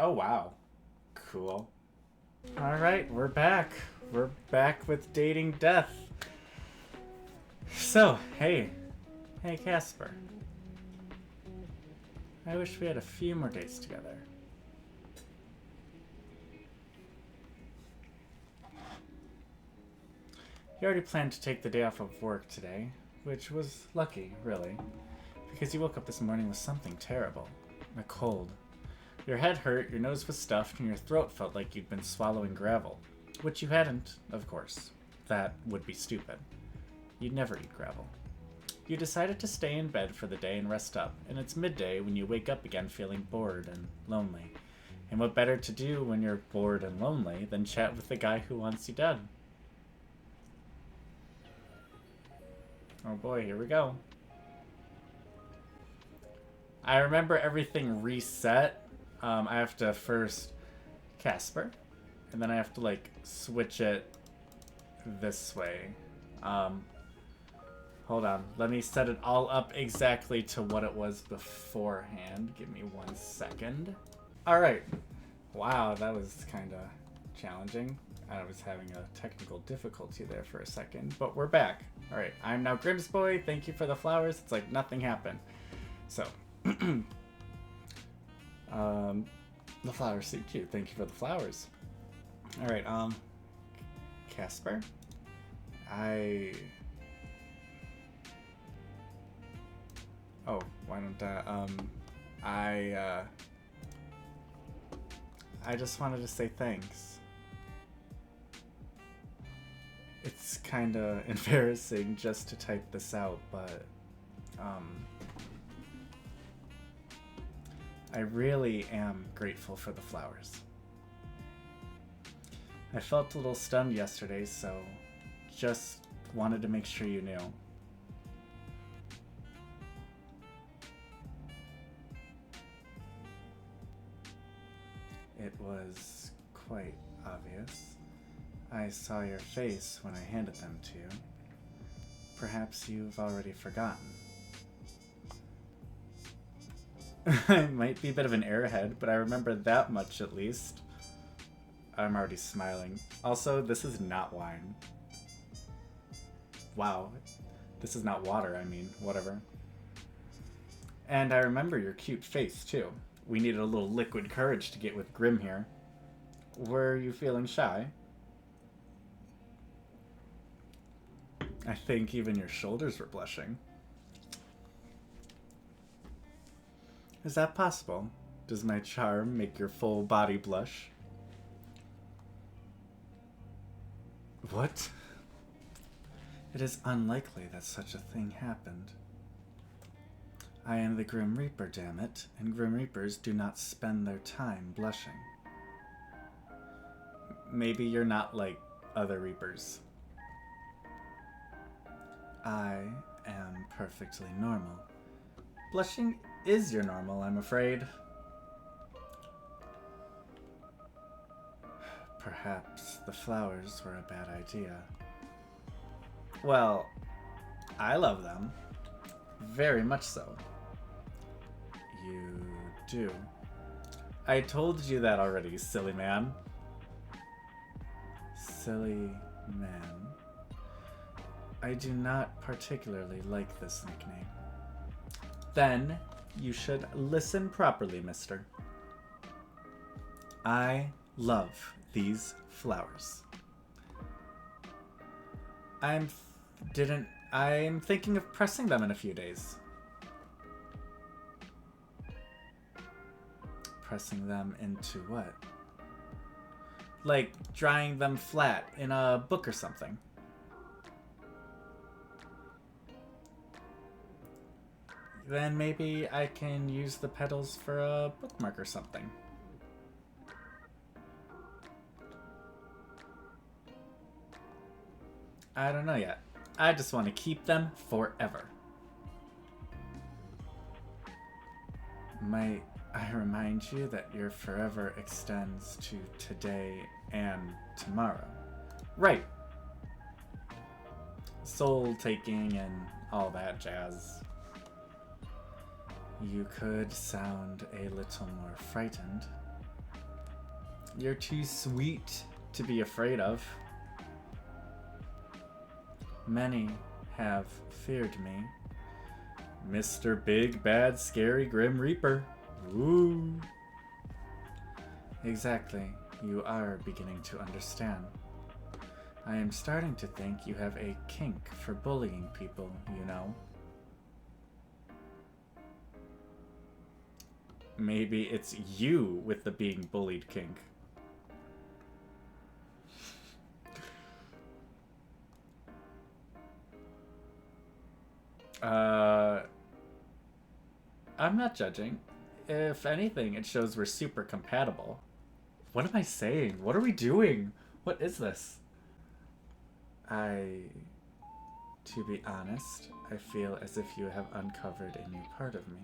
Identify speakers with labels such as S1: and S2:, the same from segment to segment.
S1: Oh, wow. Cool. Alright, we're back. We're back with Dating Death. So, hey. Hey, Casper. I wish we had a few more days together. You already planned to take the day off of work today, which was lucky, really, because you woke up this morning with something terrible. A cold. Your head hurt, your nose was stuffed, and your throat felt like you'd been swallowing gravel. Which you hadn't, of course. That would be stupid. You'd never eat gravel. You decided to stay in bed for the day and rest up, and it's midday when you wake up again feeling bored and lonely. And what better to do when you're bored and lonely than chat with the guy who wants you dead? Oh boy, here we go. I remember everything reset. I have to first Casper, and then I have to like switch it this way. Hold on, let me set it all up exactly to what it was beforehand. Give me 1 second. All right. Wow, that was kind of challenging. I was having a technical difficulty there for a second, but we're back. All right, I'm now Grimsboy. Thank you for the flowers. It's like nothing happened. So, the flowers suit you. Thank you for the flowers. All right, Casper, Oh, why don't I just wanted to say thanks. It's kind of embarrassing just to type this out, but I really am grateful for the flowers. I felt a little stunned yesterday, so just wanted to make sure you knew. It was quite obvious. I saw your face when I handed them to you. Perhaps you've already forgotten. I might be a bit of an airhead, but I remember that much at least. I'm already smiling. Also, this is not wine. Wow. This is not water, I mean, whatever. And I remember your cute face, too. We needed a little liquid courage to get with Grim here. Were you feeling shy? I think even your shoulders were blushing. Is that possible? Does my charm make your full body blush? What? It is unlikely that such a thing happened. I am the Grim Reaper, damn it, and Grim Reapers do not spend their time blushing. Maybe you're not like other Reapers. I am perfectly normal. Blushing is your normal, I'm afraid. Perhaps the flowers were a bad idea. Well, I love them. Very much so. You do. I told you that already, silly man. Silly man. I do not particularly like this nickname. Then you should listen properly, mister. I love these flowers. I'm thinking of pressing them in a few days. Pressing them into what? Like drying them flat in a book or something. Then maybe I can use the petals for a bookmark or something. I don't know yet. I just want to keep them forever. Might I remind you that your forever extends to today and tomorrow? Right. Soul taking and all that jazz. You could sound a little more frightened. You're too sweet to be afraid of. Many have feared me. Mr. Big, Bad, Scary, Grim Reaper. Woo! Exactly. You are beginning to understand. I am starting to think you have a kink for bullying people, you know. Maybe it's you with the being bullied kink. I'm not judging. If anything, it shows we're super compatible. What am I saying? What are we doing? What is this? To be honest, I feel as if you have uncovered a new part of me.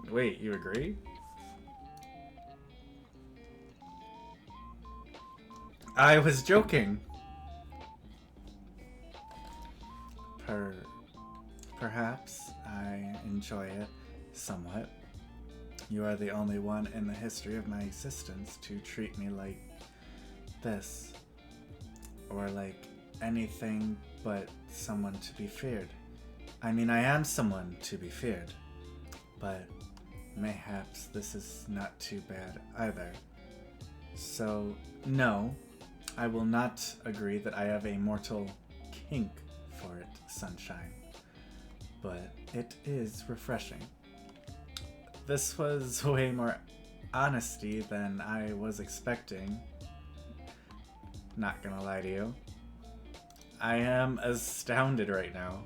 S1: Wait, you agree? I was joking. Perhaps I enjoy it somewhat. You are the only one in the history of my existence to treat me like this. Or like anything but someone to be feared. I mean, I am someone to be feared. But mayhaps this is not too bad either. So, no, I will not agree that I have a mortal kink for it, Sunshine. But it is refreshing. This was way more honesty than I was expecting. Not gonna lie to you. I am astounded right now.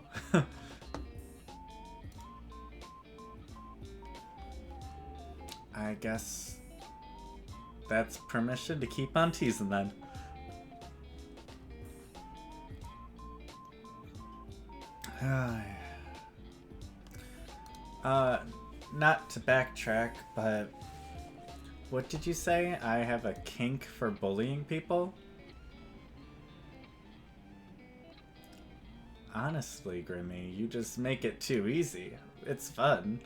S1: I guess that's permission to keep on teasing then. Not to backtrack, but what did you say? I have a kink for bullying people? Honestly, Grimmy, you just make it too easy. It's fun.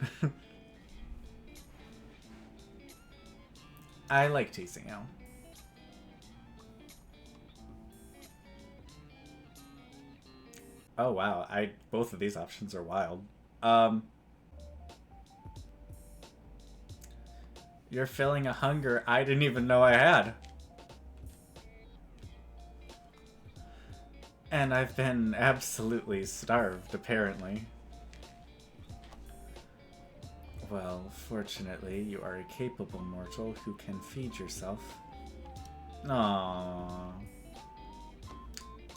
S1: I like teasing you. Oh wow, both of these options are wild. You're filling a hunger I didn't even know I had. And I've been absolutely starved, apparently. Well, fortunately, you are a capable mortal who can feed yourself. Aww.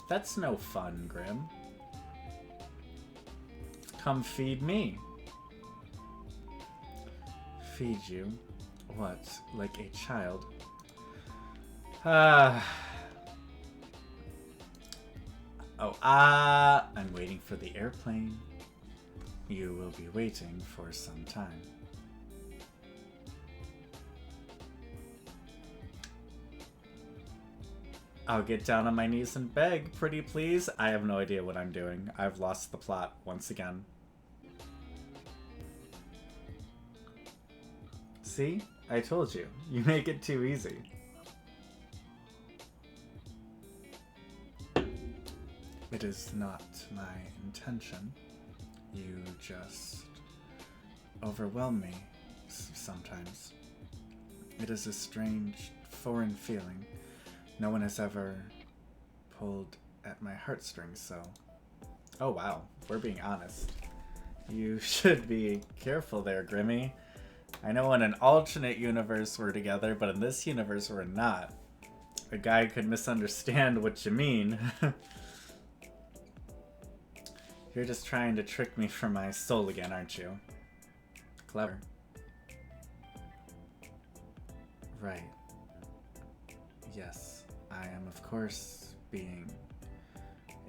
S1: That's no fun, Grim. Come feed me. Feed you? What, like a child? I'm waiting for the airplane. You will be waiting for some time. I'll get down on my knees and beg, pretty please. I have no idea what I'm doing. I've lost the plot once again. See? I told you. You make it too easy. It is not my intention. You just overwhelm me sometimes. It is a strange, foreign feeling. No one has ever pulled at my heartstrings, so... Oh wow, we're being honest. You should be careful there, Grimmy. I know in an alternate universe we're together, but in this universe we're not. A guy could misunderstand what you mean. You're just trying to trick me for my soul again, aren't you? Clever. Right. Yes, I am of course being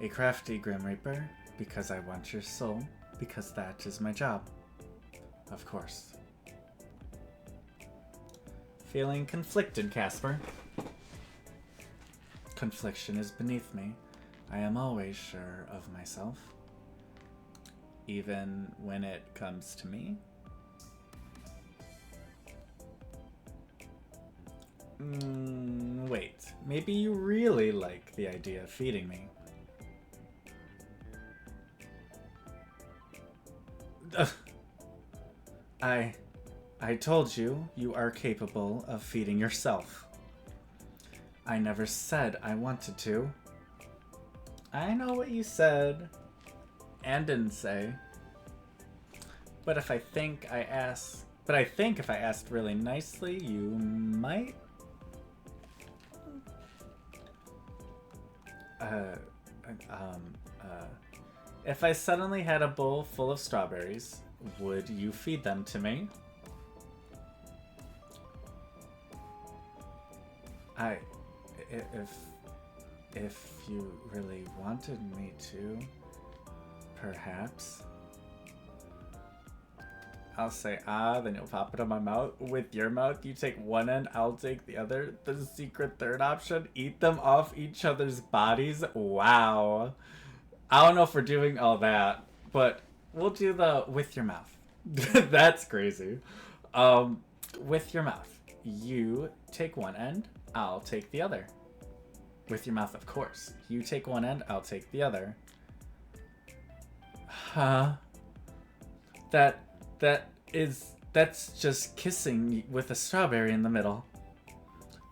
S1: a crafty Grim Reaper because I want your soul, because that is my job. Of course. Feeling conflicted, Casper. Confliction is beneath me. I am always sure of myself. Even when it comes to me. Wait. Maybe you really like the idea of feeding me. Ugh. I told you, you are capable of feeding yourself. I never said I wanted to. I know what you said. And didn't say. But if I think I asked... But I think if I asked really nicely, you might... If I suddenly had a bowl full of strawberries, would you feed them to me? If you really wanted me to, perhaps. I'll say then you'll pop it in my mouth. With your mouth, you take one end, I'll take the other. The secret third option, eat them off each other's bodies. Wow. I don't know if we're doing all that, but we'll do the with your mouth. That's crazy. With your mouth. You take one end, I'll take the other. With your mouth, of course. You take one end, I'll take the other. Huh? That's just kissing with a strawberry in the middle.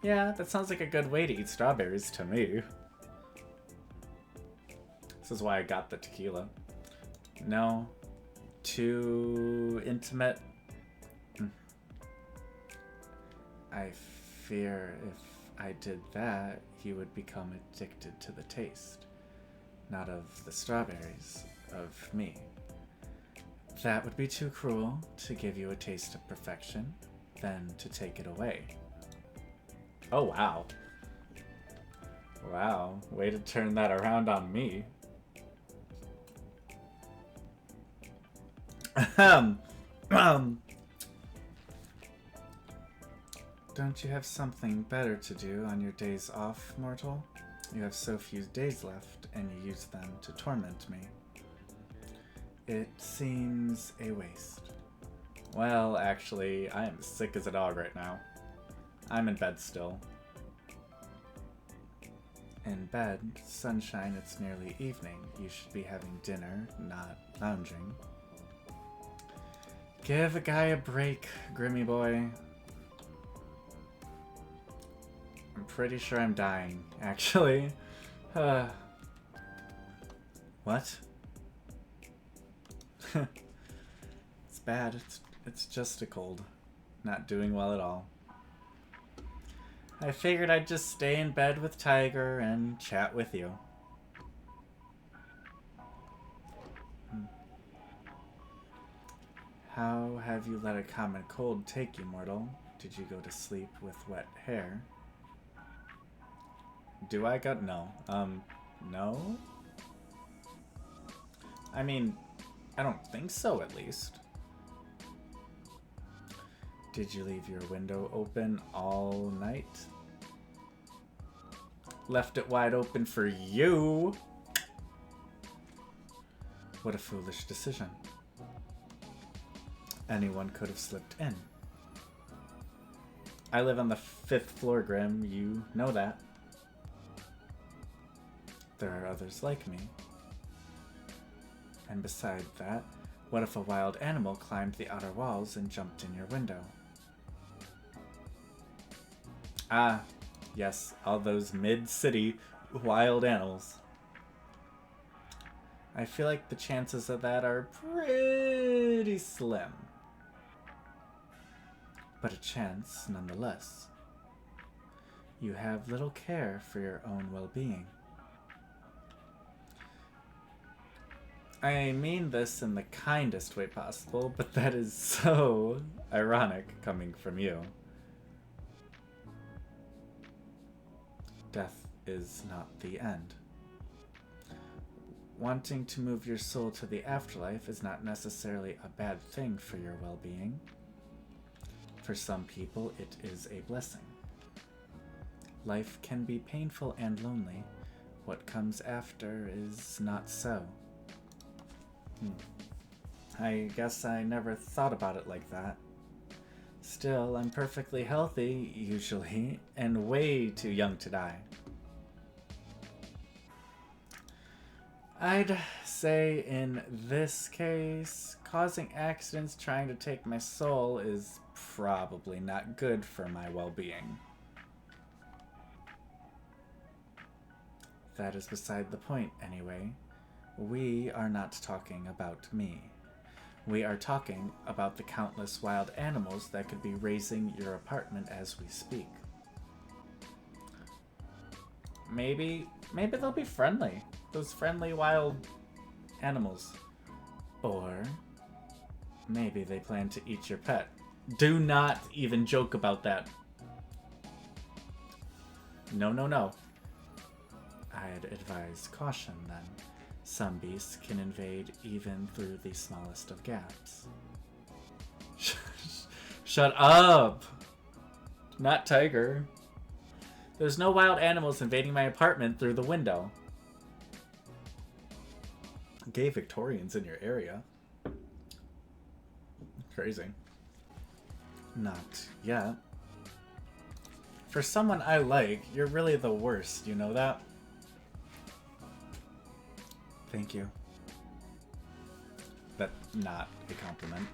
S1: Yeah, that sounds like a good way to eat strawberries to me. This is why I got the tequila. No. Too intimate. I fear if I did that, he would become addicted to the taste. Not of the strawberries, of me. That would be too cruel, to give you a taste of perfection, then to take it away. Oh, wow. Wow, way to turn that around on me. Don't you have something better to do on your days off, mortal? You have so few days left, and you use them to torment me. It seems a waste. Well, actually, I am sick as a dog right now. I'm in bed still. In bed, sunshine, it's nearly evening. You should be having dinner, not lounging. Give a guy a break, Grimmy boy. I'm pretty sure I'm dying, actually. What? It's bad. It's just a cold. Not doing well at all. I figured I'd just stay in bed with Tiger and chat with you. How have you let a common cold take you, mortal? Did you go to sleep with wet hair? Do I got no? No? I mean, I don't think so, at least. Did you leave your window open all night? Left it wide open for you. What a foolish decision. Anyone could have slipped in. I live on the 5th floor, Grim. You know that. There are others like me. And beside that, what if a wild animal climbed the outer walls and jumped in your window? Ah, yes, all those mid-city wild animals. I feel like the chances of that are pretty slim. But a chance, nonetheless. You have little care for your own well-being. I mean this in the kindest way possible, but that is so ironic coming from you. Death is not the end. Wanting to move your soul to the afterlife is not necessarily a bad thing for your well-being. For some people, it is a blessing. Life can be painful and lonely. What comes after is not so. I guess I never thought about it like that. Still, I'm perfectly healthy, usually, and way too young to die. I'd say in this case, causing accidents trying to take my soul is probably not good for my well-being. That is beside the point, anyway. We are not talking about me. We are talking about the countless wild animals that could be raising your apartment as we speak. Maybe they'll be friendly. Those friendly wild animals. Or maybe they plan to eat your pet. Do not even joke about that. No, no, no. I'd advise caution then. Some beasts can invade even through the smallest of gaps. Shut up! Not tiger. There's no wild animals invading my apartment through the window. Gay Victorians in your area. Crazy. Not yet. For someone I like, you're really the worst, you know that? Thank you. But not a compliment.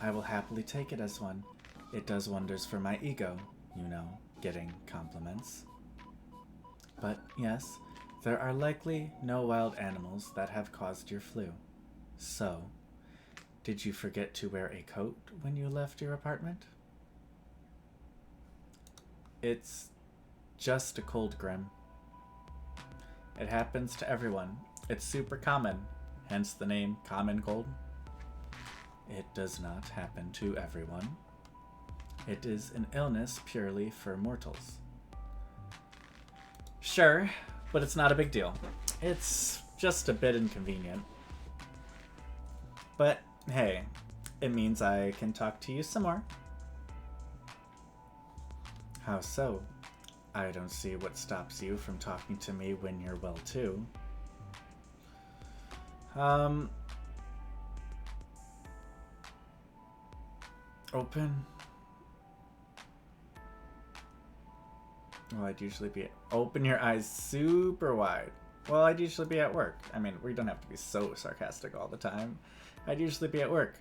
S1: I will happily take it as one. It does wonders for my ego, you know, getting compliments. But yes, there are likely no wild animals that have caused your flu. So, did you forget to wear a coat when you left your apartment? It's just a cold, Grim. It happens to everyone. It's super common, hence the name Common Cold. It does not happen to everyone. It is an illness purely for mortals. Sure, but it's not a big deal. It's just a bit inconvenient. But hey, it means I can talk to you some more. How so? I don't see what stops you from talking to me when you're well too. Open. Well, I'd usually be open your eyes super wide. Well, I'd usually be at work. I mean, we don't have to be so sarcastic all the time. I'd usually be at work.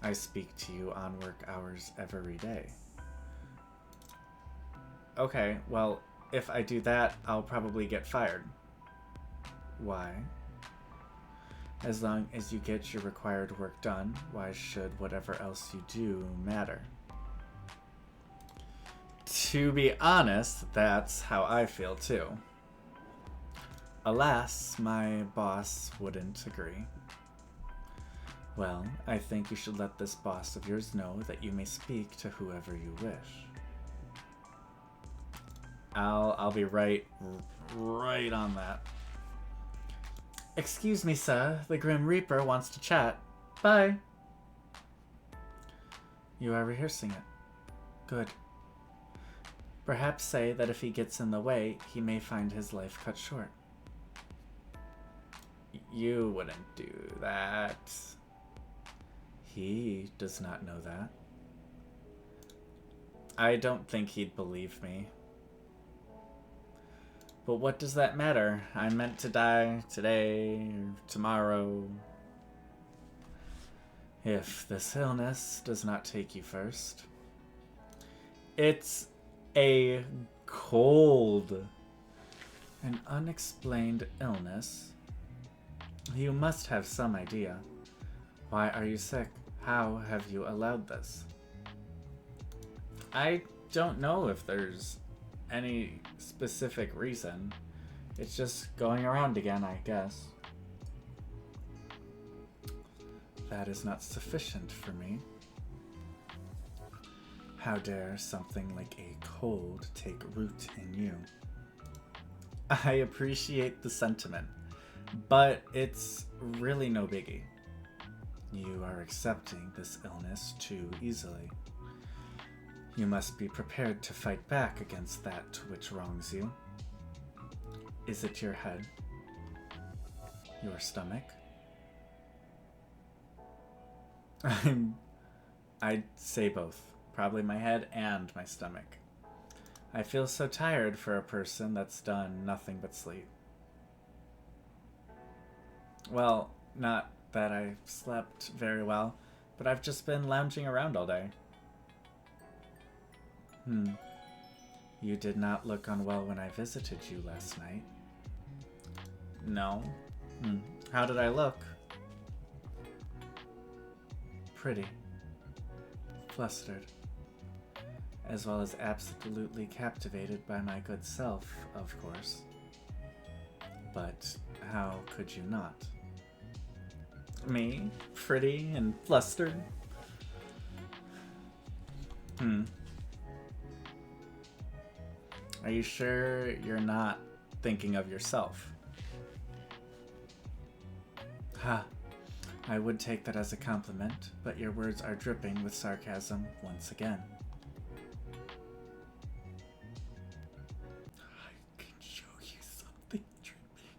S1: I speak to you on work hours every day. Okay, well, if I do that, I'll probably get fired. Why? As long as you get your required work done, why should whatever else you do matter? To be honest, that's how I feel too. Alas, my boss wouldn't agree. Well, I think you should let this boss of yours know that you may speak to whoever you wish. I'll be right on that. Excuse me, sir. The Grim Reaper wants to chat. Bye. You are rehearsing it. Good. Perhaps say that if he gets in the way, he may find his life cut short. You wouldn't do that. He does not know that. I don't think he'd believe me. But what does that matter? I'm meant to die today or tomorrow. If this illness does not take you first. It's a cold. An unexplained illness. You must have some idea. Why are you sick? How have you allowed this? I don't know if there's any specific reason. It's just going around again, I guess. That is not sufficient for me. How dare something like a cold take root in you? I appreciate the sentiment, but it's really no biggie. You are accepting this illness too easily. You must be prepared to fight back against that which wrongs you. Is it your head? Your stomach? I'm I'd say both. Probably my head and my stomach. I feel so tired for a person that's done nothing but sleep. Well, not that I slept very well, but I've just been lounging around all day. You did not look unwell when I visited you last night. No. How did I look? Pretty. Flustered. As well as absolutely captivated by my good self, of course. But how could you not? Me? Pretty and flustered? Are you sure you're not thinking of yourself? Ha. I would take that as a compliment, but your words are dripping with sarcasm once again. I can show you something dripping.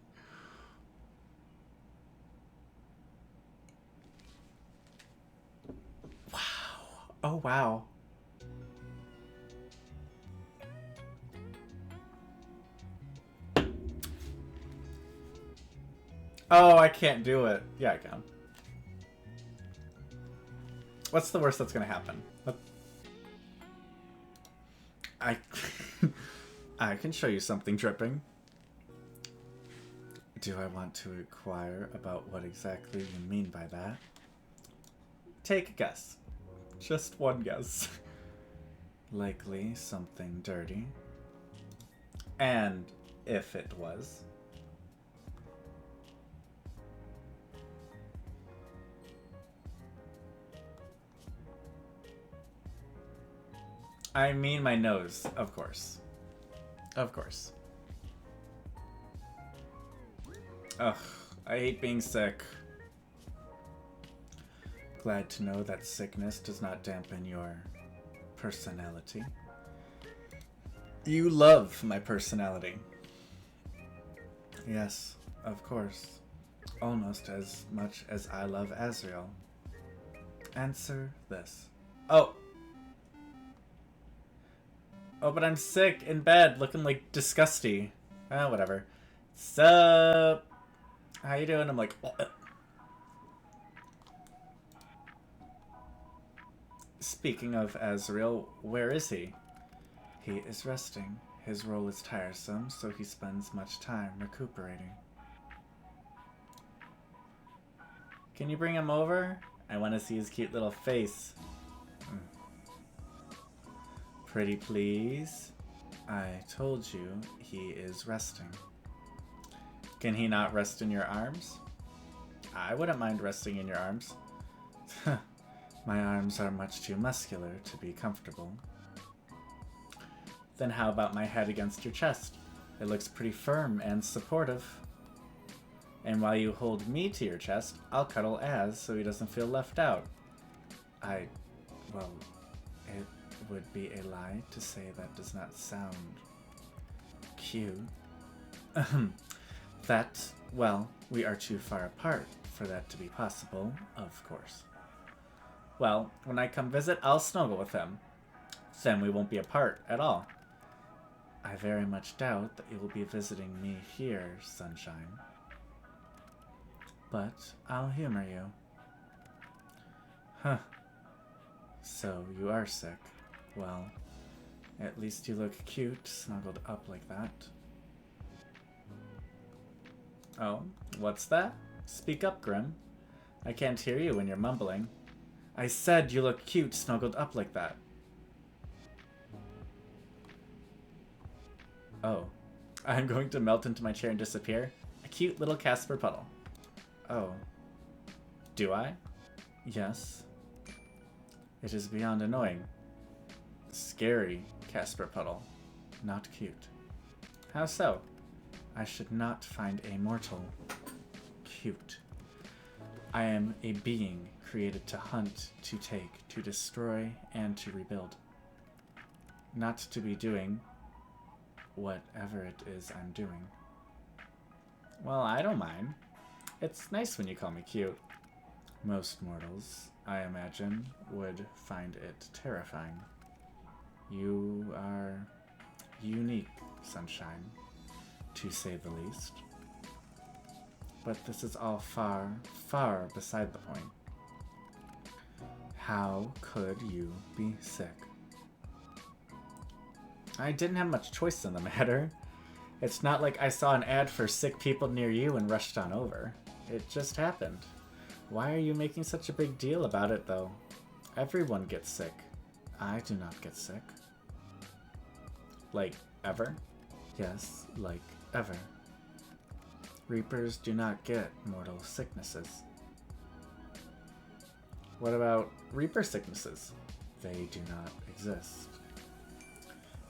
S1: Wow. Oh, wow. Oh, I can't do it. Yeah, I can. What's the worst that's gonna happen? I I can show you something dripping. Do I want to inquire about what exactly you mean by that? Take a guess. Just one guess. Likely something dirty. And if it was... I mean my nose, of course. Of course. Ugh, I hate being sick. Glad to know that sickness does not dampen your personality. You love my personality. Yes, of course. Almost as much as I love Azrael. Answer this. Oh! Oh, but I'm sick in bed, looking like disgusty. Ah, whatever. Sup? How you doing? I'm like... Speaking of Azrael, where is he? He is resting. His role is tiresome, so he spends much time recuperating. Can you bring him over? I want to see his cute little face. Pretty please. I told you he is resting. Can he not rest in your arms? I wouldn't mind resting in your arms. My arms are much too muscular to be comfortable. Then how about my head against your chest? It looks pretty firm and supportive. And while you hold me to your chest, I'll cuddle Az so he doesn't feel left out. Well, it would be a lie to say that does not sound cute. Well, we are too far apart for that to be possible, of course. Well, when I come visit, I'll snuggle with him. Then we won't be apart at all. I very much doubt that you will be visiting me here, Sunshine. But I'll humor you. Huh. So you are sick. Well, at least you look cute, snuggled up like that. Oh, what's that? Speak up, Grim. I can't hear you when you're mumbling. I said you look cute, snuggled up like that. Oh. I'm going to melt into my chair and disappear? A cute little Casper puddle. Oh. Do I? Yes. It is beyond annoying. Scary, Casper puddle. Not cute. How so? I should not find a mortal cute. I am a being created to hunt, to take, to destroy, and to rebuild. Not to be doing whatever it is I'm doing. Well, I don't mind. It's nice when you call me cute. Most mortals, I imagine, would find it terrifying. You are unique, Sunshine, to say the least. But this is all far, far beside the point. How could you be sick? I didn't have much choice in the matter. It's not like I saw an ad for sick people near you and rushed on over. It just happened. Why are you making such a big deal about it, though? Everyone gets sick. I do not get sick. Like, ever? Yes, like, ever. Reapers do not get mortal sicknesses. What about Reaper sicknesses? They do not exist.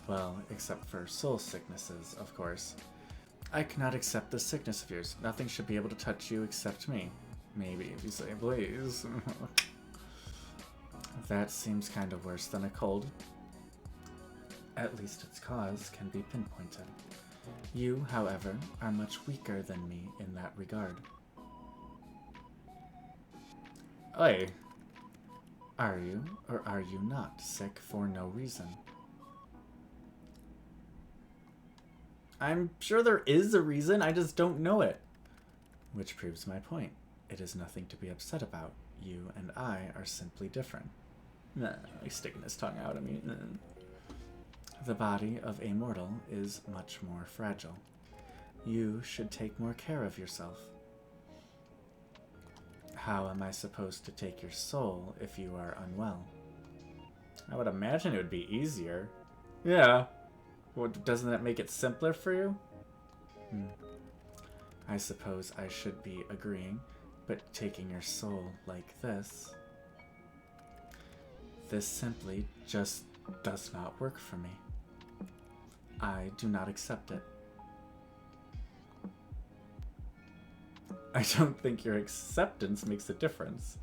S1: Well, except for soul sicknesses, of course. I cannot accept this sickness of yours. Nothing should be able to touch you except me. Maybe if you say please. That seems kind of worse than a cold. At least its cause can be pinpointed. You, however, are much weaker than me in that regard. Oi. Are you, or are you not, sick for no reason? I'm sure there is a reason, I just don't know it. Which proves my point. It is nothing to be upset about. You and I are simply different. Nah, he's sticking his tongue out at me. The body of a mortal is much more fragile. You should take more care of yourself. How am I supposed to take your soul if you are unwell? I would imagine it would be easier. Yeah. Well, doesn't that make it simpler for you? I suppose I should be agreeing, but taking your soul like this... This simply just does not work for me. I do not accept it. I don't think your acceptance makes a difference.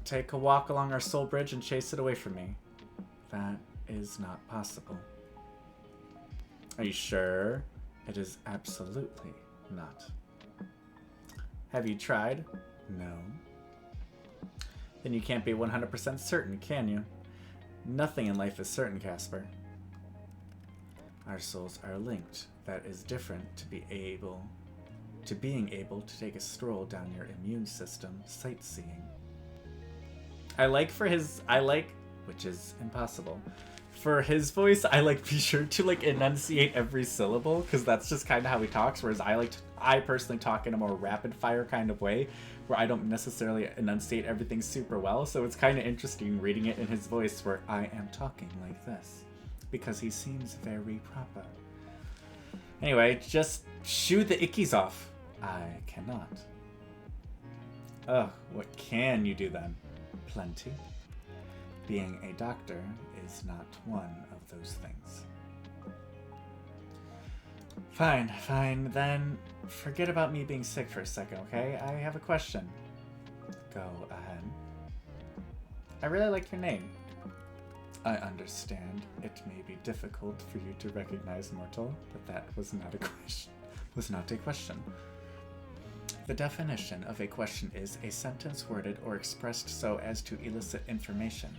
S1: Take a walk along our soul bridge and chase it away from me. That is not possible. Are you sure? It is absolutely not. Have you tried? No. Then you can't be 100% certain, can you? Nothing in life is certain, Casper. Our souls are linked. That is different to being able to take a stroll down your immune system sightseeing. Which is impossible. For his voice, be sure to enunciate every syllable, because that's just kind of how he talks, whereas I personally talk in a more rapid fire kind of way, where I don't necessarily enunciate everything super well, so it's kind of interesting reading it in his voice where I am talking like this, because he seems very proper. Anyway, just shoo the ickies off. I cannot. Ugh, what can you do then? Plenty. Being a doctor is not one of those things. Fine, then forget about me being sick for a second, okay? I have a question. Go ahead. I really like your name. I understand it may be difficult for you to recognize mortal, but that was not a question. The definition of a question is a sentence worded or expressed so as to elicit information.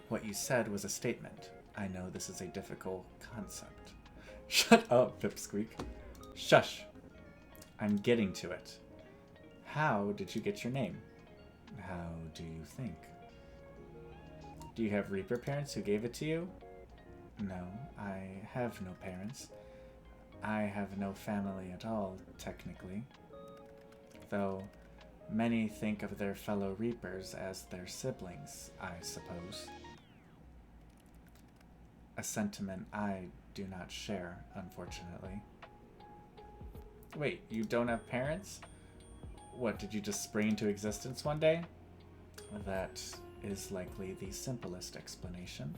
S1: What you said was a statement. I know this is a difficult concept. Shut up, Pipsqueak. Shush. I'm getting to it. How did you get your name? How do you think? Do you have Reaper parents who gave it to you? No, I have no parents. I have no family at all, technically. Though many think of their fellow Reapers as their siblings, I suppose. A sentiment I do not share, unfortunately. Wait, you don't have parents? What, did you just spring into existence one day? That is likely the simplest explanation.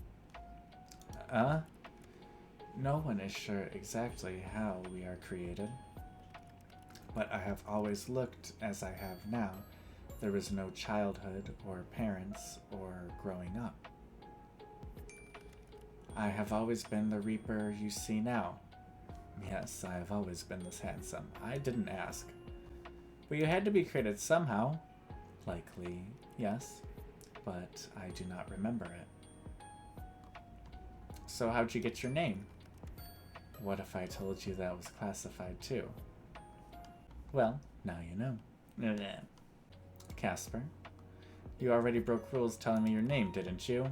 S1: No one is sure exactly how we are created. But I have always looked as I have now. There was no childhood or parents or growing up. I have always been the Reaper you see now. Yes, I have always been this handsome. I didn't ask. But you had to be created somehow. Likely, yes. But I do not remember it. So how'd you get your name? What if I told you that was classified too? Well, now you know. Casper, you already broke rules telling me your name, didn't you?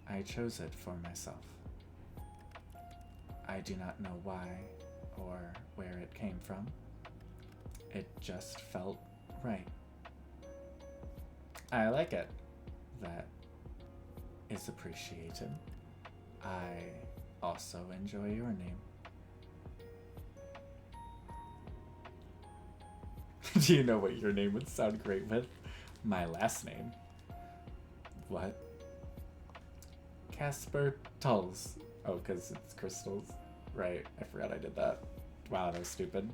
S1: I chose it for myself. I do not know why or where it came from. It just felt right. I like it. That is appreciated. I also enjoy your name. Do you know what your name would sound great with? My last name. What? Casper Tulls. Oh, because it's crystals. Right, I forgot I did that. Wow, that was stupid.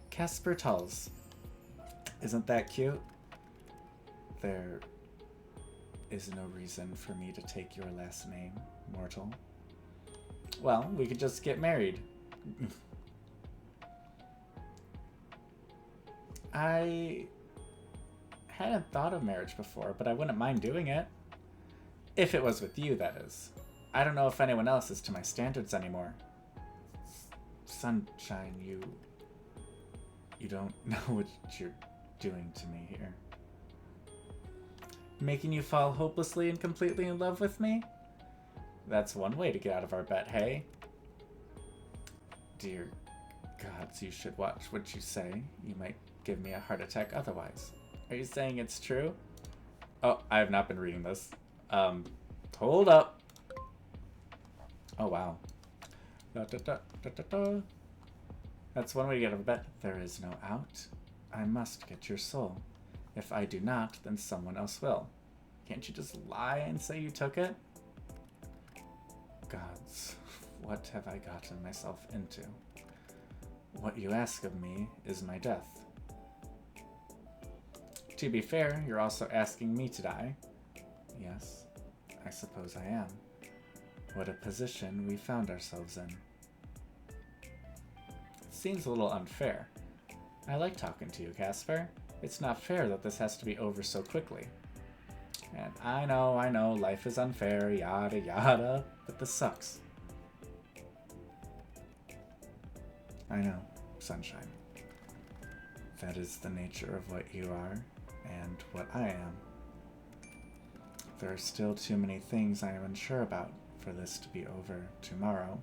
S1: Casper Tulls. Isn't that cute? There is no reason for me to take your last name, mortal. Well, we could just get married. I hadn't thought of marriage before, but I wouldn't mind doing it. If it was with you, that is. I don't know if anyone else is to my standards anymore. Sunshine, you don't know what you're doing to me here. Making you fall hopelessly and completely in love with me? That's one way to get out of our bet, hey? Dear gods, you should watch what you say. You might give me a heart attack otherwise. Are you saying it's true? Oh, I have not been reading this. Hold up. Oh, wow. That's one way to get out of a bet. There is no out. I must get your soul. If I do not, then someone else will. Can't you just lie and say you took it? Gods, what have I gotten myself into? What you ask of me is my death. To be fair, you're also asking me to die. Yes, I suppose I am. What a position we found ourselves in. It seems a little unfair. I like talking to you, Casper. It's not fair that this has to be over so quickly. And I know, life is unfair, yada yada, but this sucks. I know, Sunshine. That is the nature of what you are, and what I am. There are still too many things I am unsure about for this to be over tomorrow.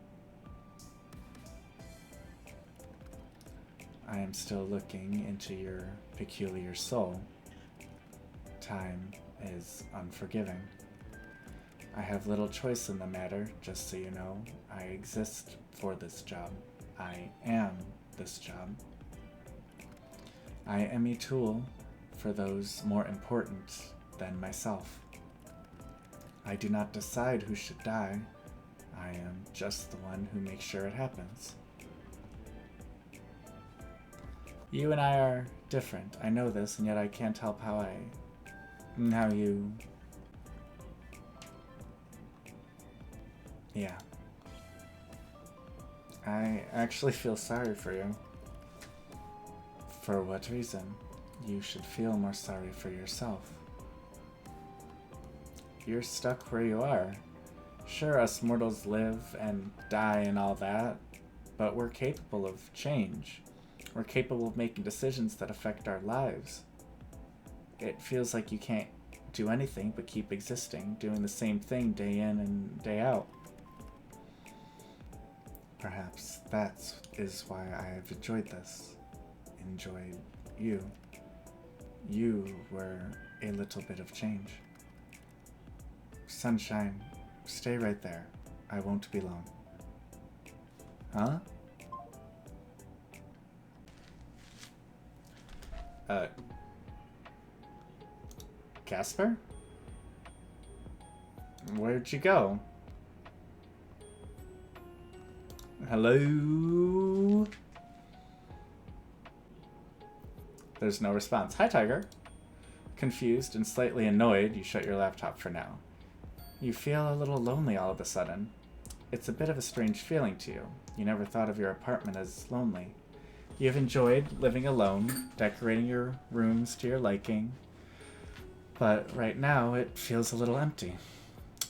S1: I am still looking into your peculiar soul. Time is unforgiving. I have little choice in the matter, just so you know. I exist for this job. I am this job. I am a tool for those more important than myself. I do not decide who should die. I am just the one who makes sure it happens. You and I are different. I know this, and yet I can't help how you... Yeah. I actually feel sorry for you. For what reason? You should feel more sorry for yourself. You're stuck where you are. Sure, us mortals live and die and all that, but we're capable of change. We're capable of making decisions that affect our lives. It feels like you can't do anything but keep existing, doing the same thing day in and day out. Perhaps that is why I have enjoyed this. Enjoyed you. You were a little bit of change. Sunshine, stay right there. I won't be long. Huh? Casper? Where'd you go? Hello? There's no response. Hi, Tiger. Confused and slightly annoyed, you shut your laptop for now. You feel a little lonely all of a sudden. It's a bit of a strange feeling to you. You never thought of your apartment as lonely. You've enjoyed living alone, decorating your rooms to your liking, but right now it feels a little empty.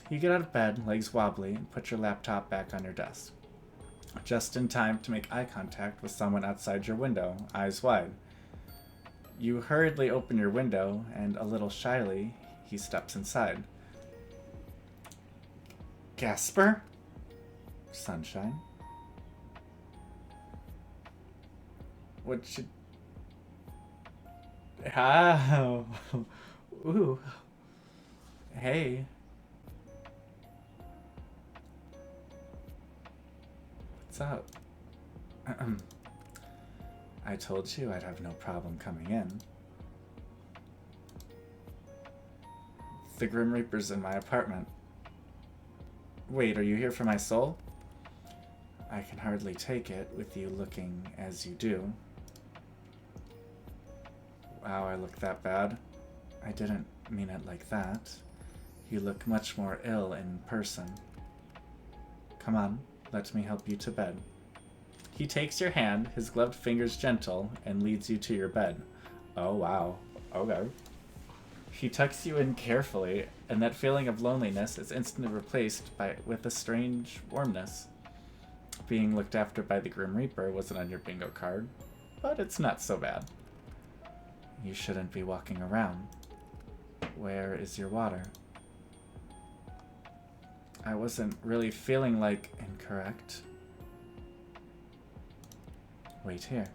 S1: You get out of bed, legs wobbly, and put your laptop back on your desk. Just in time to make eye contact with someone outside your window, eyes wide. You hurriedly open your window, and a little shyly, he steps inside. Casper? Sunshine? What should... How? Ooh. Hey. What's up? I told you I'd have no problem coming in. The Grim Reaper's in my apartment. Wait, are you here for my soul? I can hardly take it with you looking as you do. Wow, I look that bad? I didn't mean it like that. You look much more ill in person. Come on, let me help you to bed. He takes your hand, his gloved fingers gentle, and leads you to your bed. Oh, wow. Okay. He tucks you in carefully, and that feeling of loneliness is instantly replaced with a strange warmness. Being looked after by the Grim Reaper wasn't on your bingo card, but it's not so bad. You shouldn't be walking around. Where is your water? I wasn't really feeling like incorrect. Wait here.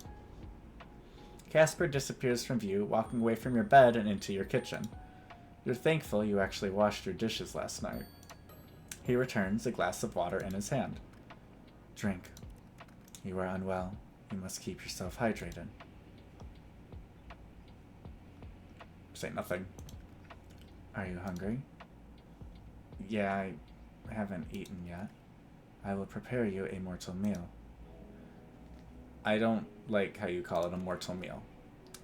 S1: Casper disappears from view, walking away from your bed and into your kitchen. You're thankful you actually washed your dishes last night. He returns, a glass of water in his hand. Drink. You are unwell. You must keep yourself hydrated. Say nothing. Are you hungry? Yeah, I haven't eaten yet. I will prepare you a mortal meal. I don't like how you call it a mortal meal.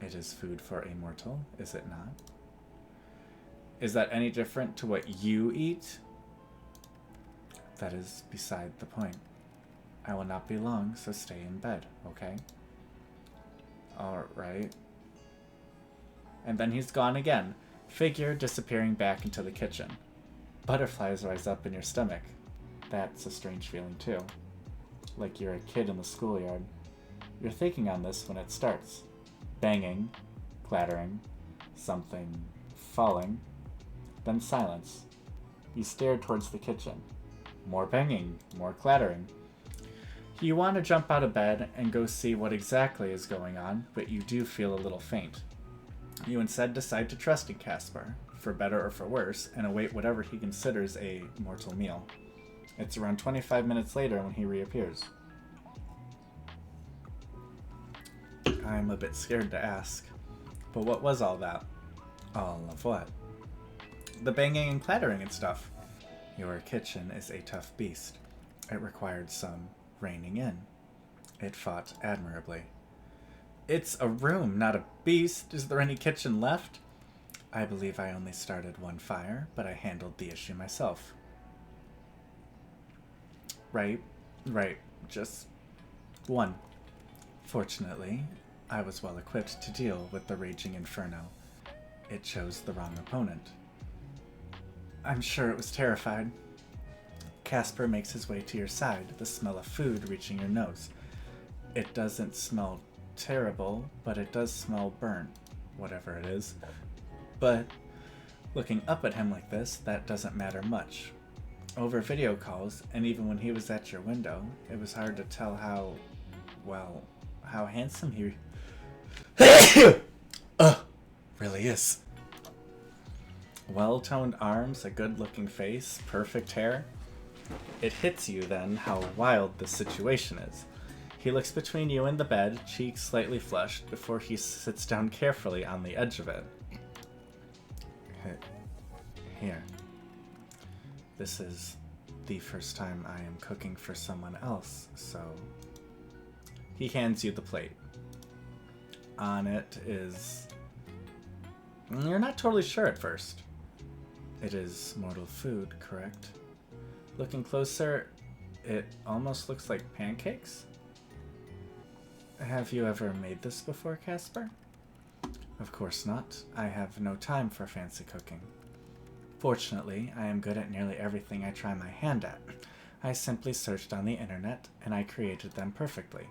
S1: It is food for a mortal, is it not? Is that any different to what you eat? That is beside the point. I will not be long, so stay in bed, okay? Alright. And then he's gone again, figure disappearing back into the kitchen. Butterflies rise up in your stomach. That's a strange feeling too. Like you're a kid in the schoolyard. You're thinking on this when it starts. Banging, clattering, something falling, then silence. You stare towards the kitchen. More banging, more clattering. You want to jump out of bed and go see what exactly is going on, but you do feel a little faint. You instead decide to trust in Casper, for better or for worse, and await whatever he considers a mortal meal. It's around 25 minutes later when he reappears. I'm a bit scared to ask, but what was all that? All of what? The banging and clattering and stuff. Your kitchen is a tough beast. It required some reining in. It fought admirably. It's a room, not a beast. Is there any kitchen left? I believe I only started one fire, but I handled the issue myself. Right. Just one. Fortunately, I was well equipped to deal with the raging inferno. It chose the wrong opponent. I'm sure it was terrified. Casper makes his way to your side, the smell of food reaching your nose. It doesn't smell terrible, but it does smell burnt, whatever it is. But looking up at him like this, that doesn't matter much. Over video calls, and even when he was at your window, it was hard to tell how handsome he really is. Well-toned arms, a good-looking face, perfect hair. It hits you then how wild this situation is. He looks between you and the bed, cheeks slightly flushed, before he sits down carefully on the edge of it. Here. This is the first time I am cooking for someone else, so... He hands you the plate. On it is... You're not totally sure at first. It is mortal food, correct? Looking closer, it almost looks like pancakes? Have you ever made this before, Casper? Of course not. I have no time for fancy cooking. Fortunately, I am good at nearly everything I try my hand at. I simply searched on the internet, and I created them perfectly.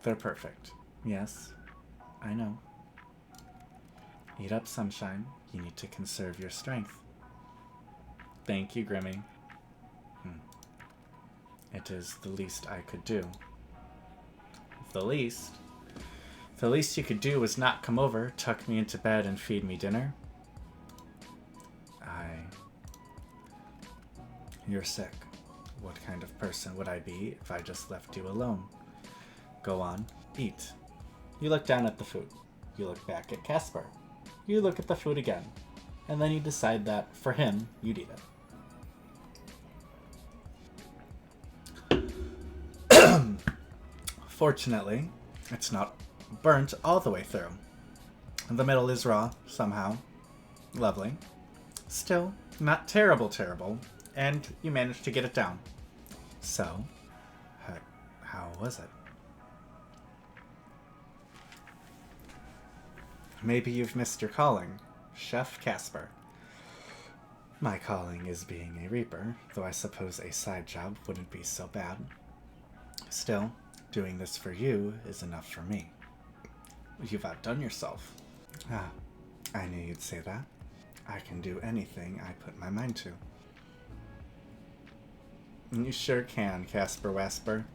S1: They're perfect. Yes, I know. Eat up, Sunshine. You need to conserve your strength. Thank you, Grimmy. It is the least I could do. The least you could do was not come over, tuck me into bed, and feed me dinner. You're sick. What kind of person would I be if I just left you alone? Go on, eat. You look down at the food. You look back at Casper. You look at the food again. And then you decide that, for him, you'd eat it. Fortunately, it's not burnt all the way through. The middle is raw, somehow. Lovely. Still, not terrible, and you managed to get it down. So, how was it? Maybe you've missed your calling, Chef Casper. My calling is being a reaper, though I suppose a side job wouldn't be so bad. Still, doing this for you is enough for me. You've outdone yourself. Ah, I knew you'd say that. I can do anything I put my mind to. You sure can, Casper Wasper.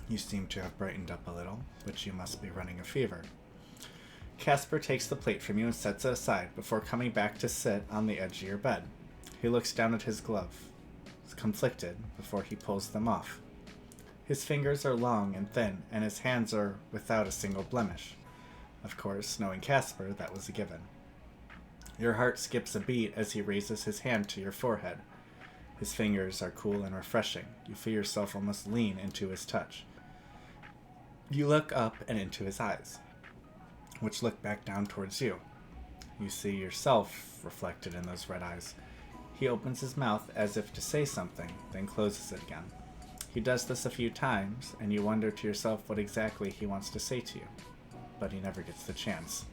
S1: You seem to have brightened up a little, but you must be running a fever. Casper takes the plate from you and sets it aside before coming back to sit on the edge of your bed. He looks down at his glove, conflicted, before he pulls them off. His fingers are long and thin, and his hands are without a single blemish. Of course, knowing Casper, that was a given. Your heart skips a beat as he raises his hand to your forehead. His fingers are cool and refreshing. You feel yourself almost lean into his touch. You look up and into his eyes, which look back down towards you. You see yourself reflected in those red eyes. He opens his mouth as if to say something, then closes it again. He does this a few times, and you wonder to yourself what exactly he wants to say to you, but he never gets the chance.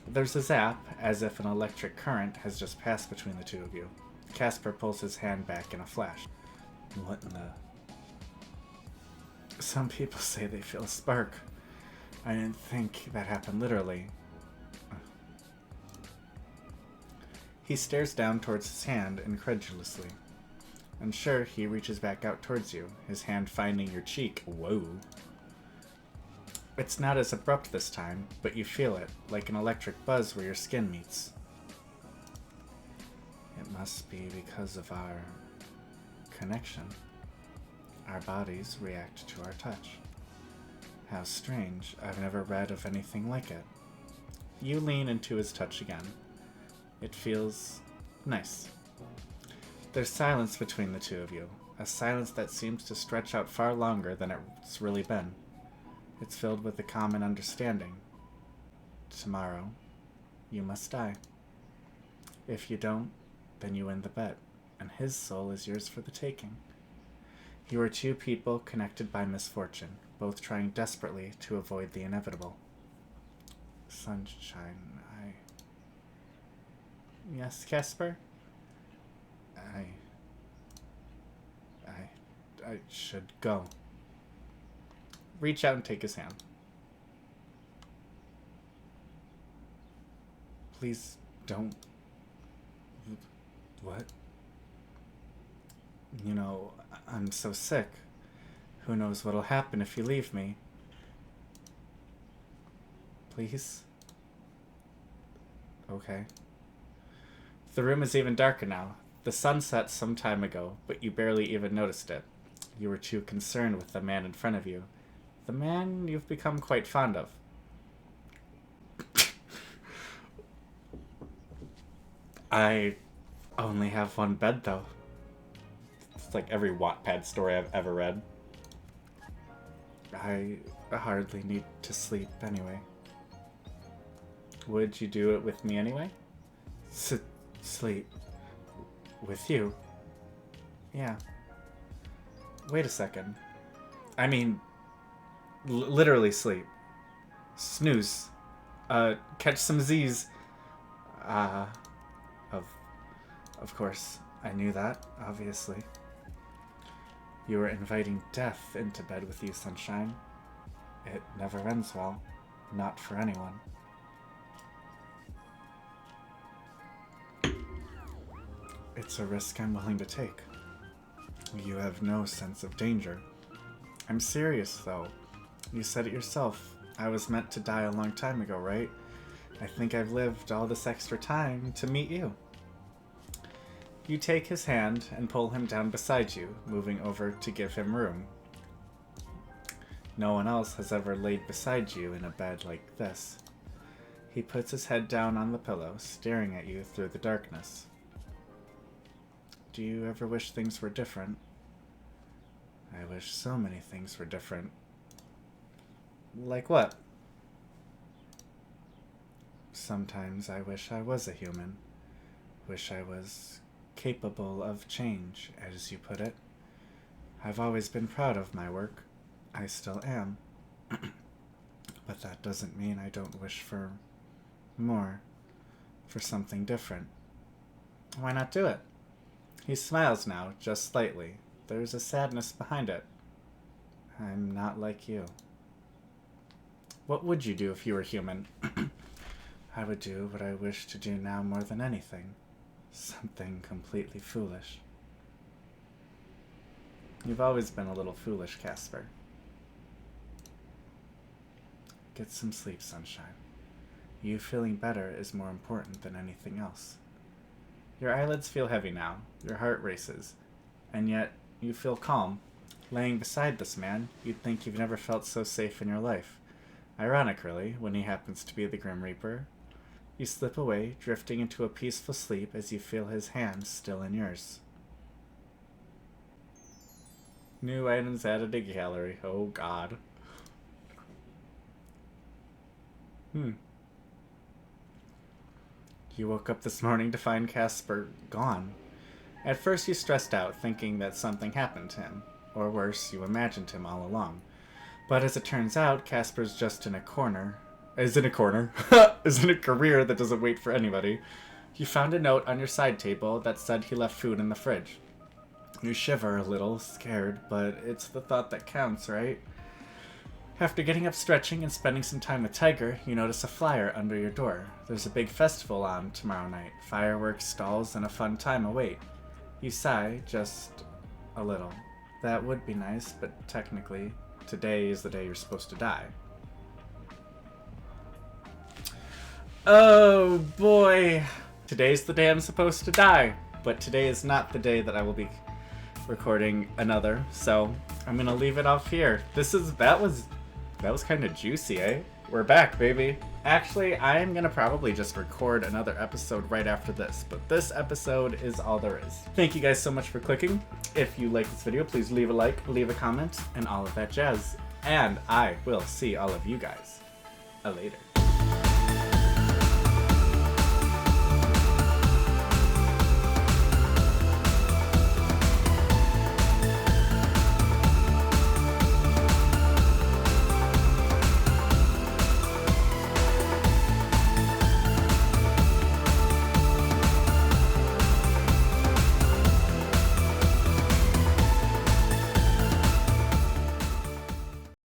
S1: There's a zap, as if an electric current has just passed between the two of you. Casper pulls his hand back in a flash. What in the... Some people say they feel a spark. I didn't think that happened literally. He stares down towards his hand incredulously. Unsure, he reaches back out towards you, his hand finding your cheek. Whoa. It's not as abrupt this time, but you feel it, like an electric buzz where your skin meets. It must be because of our connection. Our bodies react to our touch. How strange. I've never read of anything like it. You lean into his touch again. It feels nice. There's silence between the two of you, a silence that seems to stretch out far longer than it's really been. It's filled with a common understanding. Tomorrow, you must die. If you don't, then you win the bet, and his soul is yours for the taking. You are two people connected by misfortune, both trying desperately to avoid the inevitable. Sunshine, Yes, Casper? I should go. Reach out and take his hand. Please don't... What? You know, I'm so sick. Who knows what'll happen if you leave me? Please? Okay. The room is even darker now. The sun set some time ago, but you barely even noticed it. You were too concerned with the man in front of you. The man you've become quite fond of. I only have one bed, though. It's like every Wattpad story I've ever read. I hardly need to sleep anyway. Would you do it with me anyway? Sleep with you? Yeah. Wait a second. I mean, literally sleep. Snooze. Catch some Z's. Of course, I knew that, obviously. You were inviting death into bed with you, Sunshine. It never ends well. Not for anyone. It's a risk I'm willing to take. You have no sense of danger. I'm serious, though. You said it yourself. I was meant to die a long time ago, right? I think I've lived all this extra time to meet you. You take his hand and pull him down beside you, moving over to give him room. No one else has ever laid beside you in a bed like this. He puts his head down on the pillow, staring at you through the darkness. Do you ever wish things were different? I wish so many things were different. Like what? Sometimes I wish I was a human. Wish I was capable of change, as you put it. I've always been proud of my work. I still am. But that doesn't mean I don't wish for more. For something different. Why not do it? He smiles now, just slightly. There's a sadness behind it. I'm not like you. What would you do if you were human? I would do what I wish to do now more than anything. Something completely foolish. You've always been a little foolish, Casper. Get some sleep, Sunshine. You feeling better is more important than anything else. Your eyelids feel heavy now, your heart races, and yet you feel calm. Laying beside this man, you'd think you've never felt so safe in your life. Ironic, really, when he happens to be the Grim Reaper. You slip away, drifting into a peaceful sleep as you feel his hand still in yours. New items added to gallery. Oh god. You woke up this morning to find Casper gone. At first you stressed out, thinking that something happened to him. Or worse, you imagined him all along. But as it turns out, Casper's just in a corner. Is in a career that doesn't wait for anybody. You found a note on your side table that said he left food in the fridge. You shiver a little, scared, but it's the thought that counts, right? After getting up stretching and spending some time with Tiger, you notice a flyer under your door. There's a big festival on tomorrow night. Fireworks, stalls, and a fun time await. You sigh, just a little. That would be nice, but technically, today is the day you're supposed to die. Oh boy! Today's the day I'm supposed to die, but today is not the day that I will be recording another, so I'm gonna leave it off here. That was kind of juicy, eh? We're back, baby. Actually, I'm gonna probably just record another episode right after this, but this episode is all there is. Thank you guys so much for clicking. If you like this video, please leave a like, leave a comment, and all of that jazz. And I will see all of you guys later.